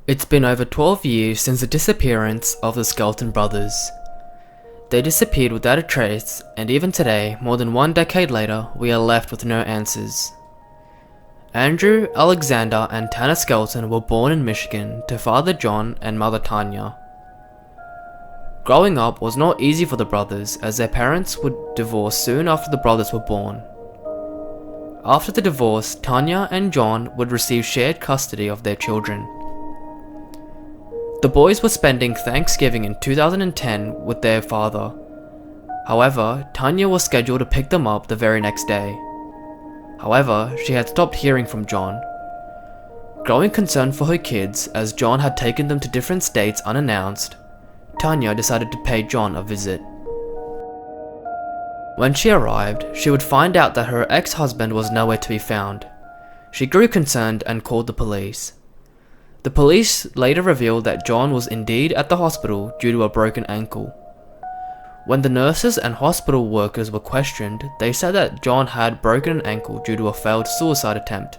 It's been over 12 years since the disappearance of the Skelton brothers. They disappeared without a trace, and even today, more than 1 decade later, we are left with no answers. Andrew, Alexander, and Tanner Skelton were born in Michigan to Father John and Mother Tanya. Growing up was not easy for the brothers, as their parents would divorce soon after the brothers were born. After the divorce, Tanya and John would receive shared custody of their children. The boys were spending Thanksgiving in 2010 with their father. However, Tanya was scheduled to pick them up the very next day. However, she had stopped hearing from John. Growing concerned for her kids, as John had taken them to different states unannounced, Tanya decided to pay John a visit. When she arrived, she would find out that her ex-husband was nowhere to be found. She grew concerned and called the police. The police later revealed that John was indeed at the hospital due to a broken ankle. When the nurses and hospital workers were questioned, they said that John had broken an ankle due to a failed suicide attempt.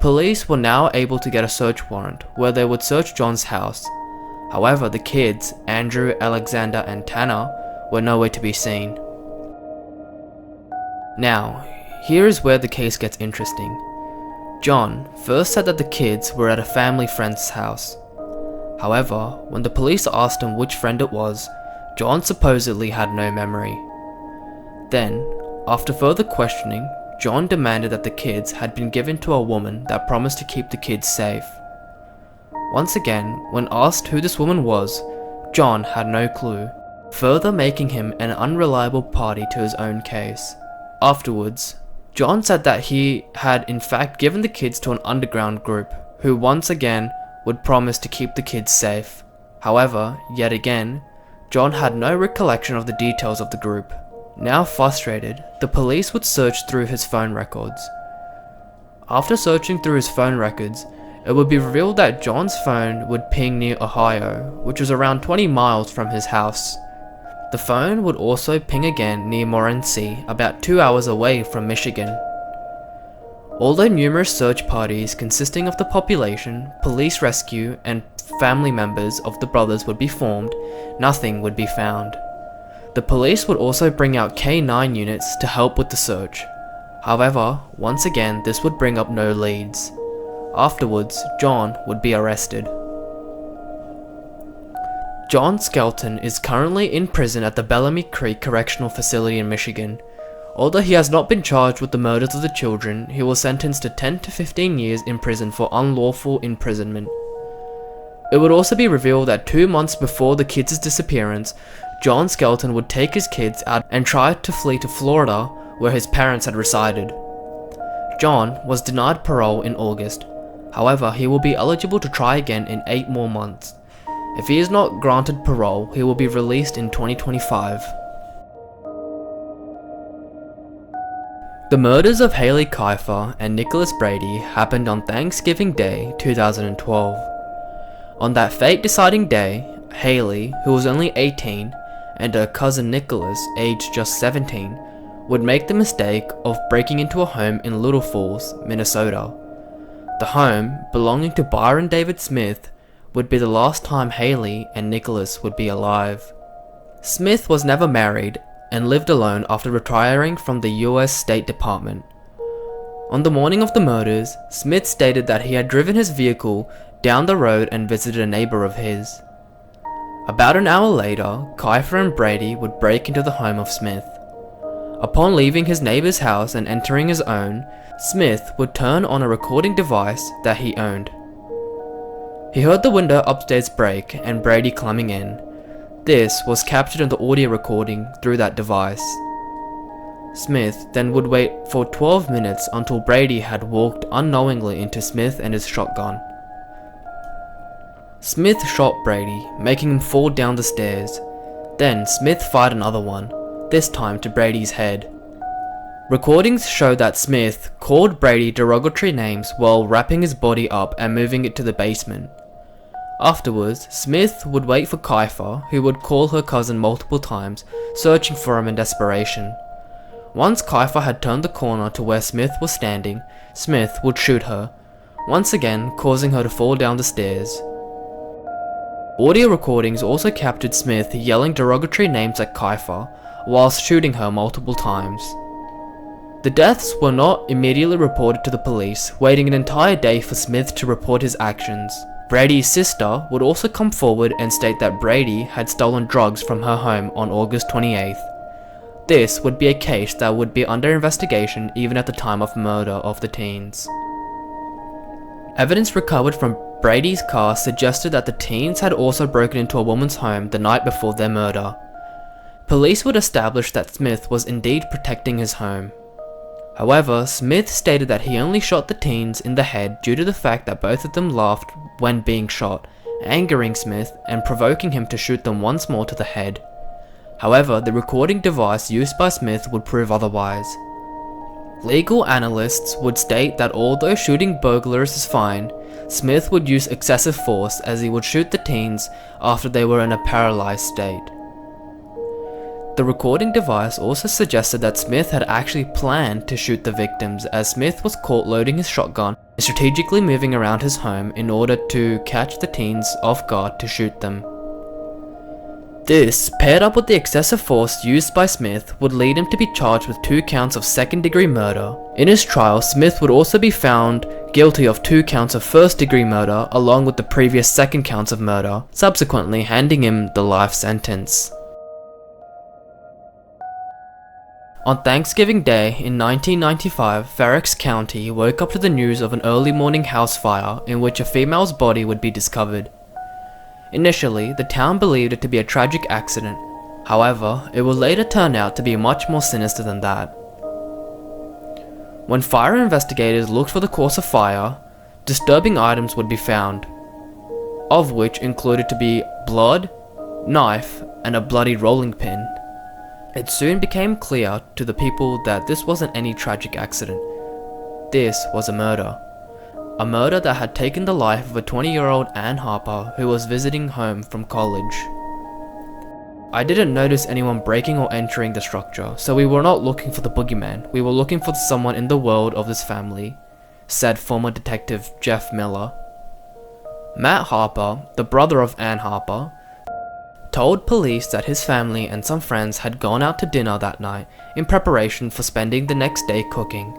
Police were now able to get a search warrant where they would search John's house. However, the kids, Andrew, Alexander, and Tanner, were nowhere to be seen. Now, here is where the case gets interesting. John first said that the kids were at a family friend's house. However, when the police asked him which friend it was, John supposedly had no memory. Then, after further questioning, John demanded that the kids had been given to a woman that promised to keep the kids safe. Once again, when asked who this woman was, John had no clue, further making him an unreliable party to his own case. Afterwards, John said that he had in fact given the kids to an underground group, who once again would promise to keep the kids safe. However, yet again, John had no recollection of the details of the group. Now frustrated, the police would search through his phone records. After searching through his phone records, it would be revealed that John's phone would ping near Ohio, which was around 20 miles from his house. The phone would also ping again near Morenci, about 2 hours away from Michigan. Although numerous search parties consisting of the population, police rescue, and family members of the brothers would be formed, nothing would be found. The police would also bring out K9 units to help with the search. However, once again this would bring up no leads. Afterwards, John would be arrested. John Skelton is currently in prison at the Bellamy Creek Correctional Facility in Michigan. Although he has not been charged with the murders of the children, he was sentenced to 10 to 15 years in prison for unlawful imprisonment. It would also be revealed that 2 months before the kids' disappearance, John Skelton would take his kids out and try to flee to Florida, where his parents had resided. John was denied parole in August. However, he will be eligible to try again in 8 more months. If he is not granted parole, he will be released in 2025. The murders of Haile Kifer and Nicholas Brady happened on Thanksgiving Day 2012. On that fate-deciding day, Haile, who was only 18, and her cousin Nicholas, aged just 17, would make the mistake of breaking into a home in Little Falls, Minnesota. The home, belonging to Byron David Smith, would be the last time Haile and Nicholas would be alive. Smith was never married and lived alone after retiring from the US State Department. On the morning of the murders, Smith stated that he had driven his vehicle down the road and visited a neighbor of his. About an hour later, Kifer and Brady would break into the home of Smith. Upon leaving his neighbor's house and entering his own, Smith would turn on a recording device that he owned. He heard the window upstairs break and Brady climbing in. This was captured in the audio recording through that device. Smith then would wait for 12 minutes until Brady had walked unknowingly into Smith and his shotgun. Smith shot Brady, making him fall down the stairs. Then Smith fired another one, this time to Brady's head. Recordings show that Smith called Brady derogatory names while wrapping his body up and moving it to the basement. Afterwards, Smith would wait for Kifer, who would call her cousin multiple times, searching for him in desperation. Once Kifer had turned the corner to where Smith was standing, Smith would shoot her. once again causing her to fall down the stairs. Audio recordings also captured Smith yelling derogatory names at Kifer whilst shooting her multiple times. The deaths were not immediately reported to the police, waiting an entire day for Smith to report his actions. Brady's sister would also come forward and state that Brady had stolen drugs from her home on August 28th. This would be a case that would be under investigation even at the time of murder of the teens. Evidence recovered from Brady's car suggested that the teens had also broken into a woman's home the night before their murder. Police would establish that Smith was indeed protecting his home. However, Smith stated that he only shot the teens in the head due to the fact that both of them laughed when being shot, angering Smith and provoking him to shoot them once more to the head. However, the recording device used by Smith would prove otherwise. Legal analysts would state that although shooting burglars is fine, Smith would use excessive force as he would shoot the teens after they were in a paralyzed state. The recording device also suggested that Smith had actually planned to shoot the victims, as Smith was caught loading his shotgun and strategically moving around his home in order to catch the teens off guard to shoot them. This, paired up with the excessive force used by Smith, would lead him to be charged with 2 counts of second-degree murder. In his trial, Smith would also be found guilty of 2 counts of first-degree murder along with the previous 2 counts of murder, subsequently handing him the life sentence. On Thanksgiving Day in 1995, Ferrex County woke up to the news of an early morning house fire in which a female's body would be discovered. Initially, the town believed it to be a tragic accident. However, it would later turn out to be much more sinister than that. When fire investigators looked for the cause of fire, disturbing items would be found, of which included to be blood, knife, and a bloody rolling pin. It soon became clear to the people that this wasn't any tragic accident. This was a murder. A murder that had taken the life of a 20-year-old Ann Harper who was visiting home from college. I didn't notice anyone breaking or entering the structure, so we were not looking for the boogeyman. We were looking for someone in the world of this family, said former detective Jeff Miller. Matt Harper, the brother of Ann Harper, told police that his family and some friends had gone out to dinner that night in preparation for spending the next day cooking.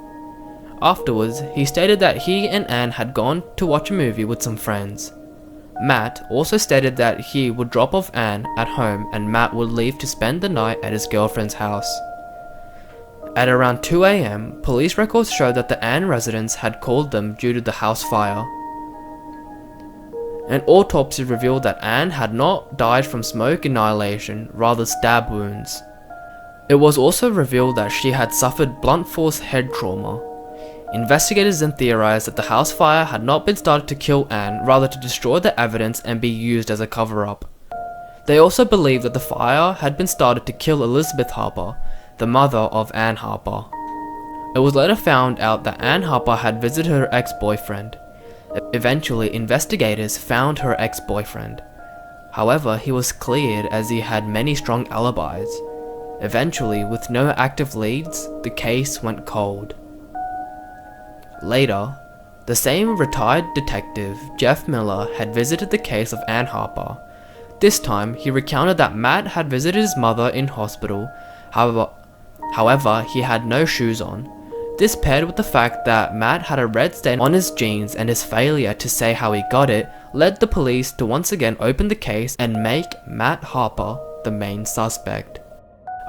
Afterwards, he stated that he and Ann had gone to watch a movie with some friends. Matt also stated that he would drop off Ann at home and Matt would leave to spend the night at his girlfriend's house. At around 2 a.m., police records showed that the Ann residents had called them due to the house fire. An autopsy revealed that Ann had not died from smoke inhalation, rather stab wounds. It was also revealed that she had suffered blunt force head trauma. Investigators then theorized that the house fire had not been started to kill Ann, rather to destroy the evidence and be used as a cover-up. They also believed that the fire had been started to kill Elizabeth Harper, the mother of Ann Harper. It was later found out that Ann Harper had visited her ex-boyfriend. Eventually, investigators found her ex-boyfriend. However, he was cleared as he had many strong alibis. Eventually, with no active leads, the case went cold. Later, the same retired detective, Jeff Miller, had visited the case of Ann Harper. This time, he recounted that Matt had visited his mother in hospital, however, he had no shoes on. This paired with the fact that Matt had a red stain on his jeans and his failure to say how he got it, led the police to once again open the case and make Matt Harper the main suspect.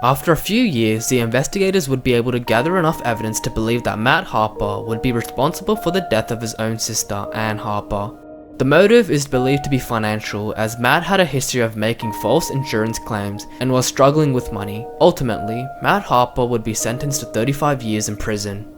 After a few years, the investigators would be able to gather enough evidence to believe that Matt Harper would be responsible for the death of his own sister, Ann Harper. The motive is believed to be financial, as Matt had a history of making false insurance claims and was struggling with money. Ultimately, Matt Harper would be sentenced to 35 years in prison.